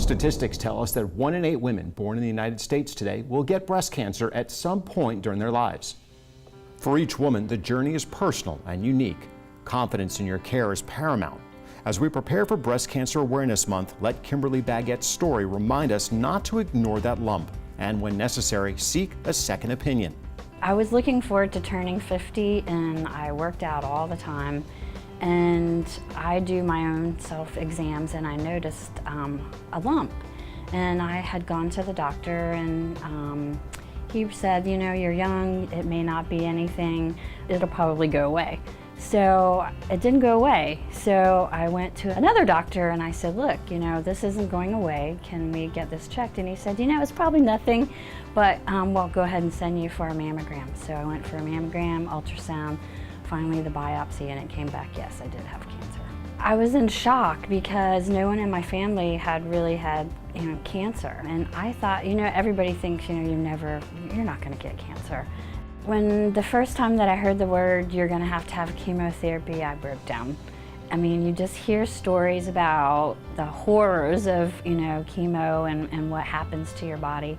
Statistics tell us that 1 in 8 women born in the United States today will get breast cancer at some point during their lives. For each woman, the journey is personal and unique. Confidence in your care is paramount. As we prepare for Breast Cancer Awareness Month, let Kimberly Baggett's story remind us not to ignore that lump, and when necessary, seek a second opinion. I was looking forward to turning 50, and I worked out all the time. And I do my own self-exams, and I noticed a lump. And I had gone to the doctor, and he said, you know, you're young, it may not be anything, it'll probably go away. So it didn't go away. So I went to another doctor and I said, look, you know, this isn't going away, can we get this checked? And he said, you know, it's probably nothing, but we'll go ahead and send you for a mammogram. So I went for a mammogram, ultrasound, finally the biopsy, and it came back, yes, I did have cancer. I was in shock because no one in my family had really had, you know, cancer. And I thought, you know, everybody thinks, you know, you're not gonna get cancer. When the first time that I heard the word, you're gonna have chemotherapy, I broke down. I mean, you just hear stories about the horrors of, you know, chemo and what happens to your body.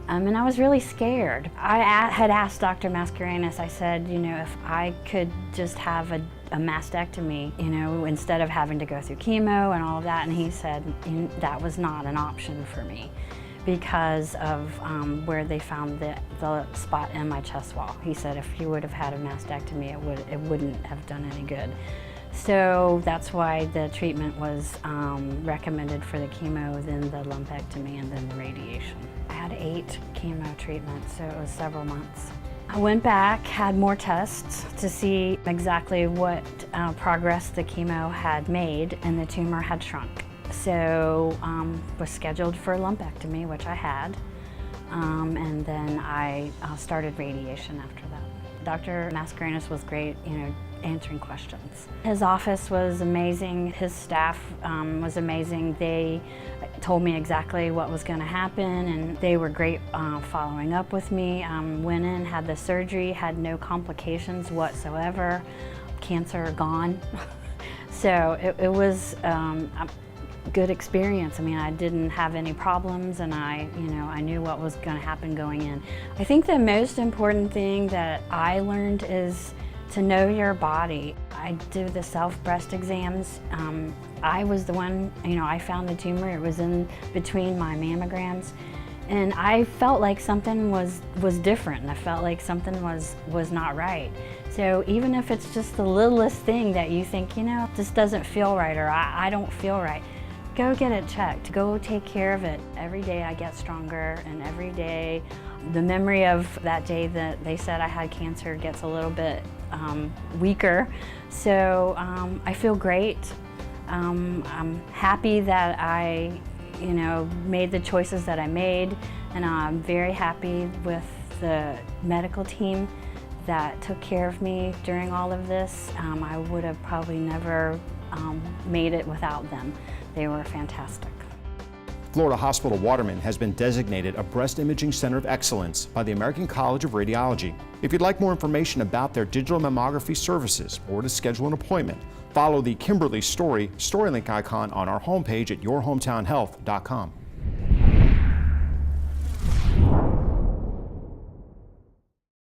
And I was really scared. I had asked Dr. Mascarenhas, I said, you know, if I could just have a mastectomy, you know, instead of having to go through chemo and all of that, and he said that was not an option for me because of where they found the spot in my chest wall. He said if you would have had a mastectomy, it wouldn't have done any good. So that's why the treatment was recommended for the chemo, then the lumpectomy, and then the radiation. I had 8 chemo treatments, so it was several months. I went back, had more tests to see exactly what progress the chemo had made, and the tumor had shrunk. So was scheduled for a lumpectomy, which I had, and then I started radiation after that. Dr. Mascarenhas was great, you know, answering questions. His office was amazing, his staff was amazing. They told me exactly what was going to happen, and they were great following up with me. Went in, had the surgery, had no complications whatsoever, cancer gone. So it was a good experience. I mean, I didn't have any problems, and I knew what was going to happen going in. I think the most important thing that I learned is to know your body. I do the self-breast exams. I was the one, you know, I found the tumor. It was in between my mammograms. And I felt like something was different, and I felt like something was not right. So even if it's just the littlest thing that you think, you know, this doesn't feel right, or I don't feel right, go get it checked, go take care of it. Every day I get stronger, and every day the memory of that day that they said I had cancer gets a little bit weaker. So I feel great. I'm happy that I, you know, made the choices that I made, and I'm very happy with the medical team that took care of me during all of this. I would have probably never made it without them. They were fantastic. Florida Hospital Waterman has been designated a Breast Imaging Center of Excellence by the American College of Radiology. If you'd like more information about their digital mammography services or to schedule an appointment, follow the Kimberly Story link icon on our homepage at yourhometownhealth.com.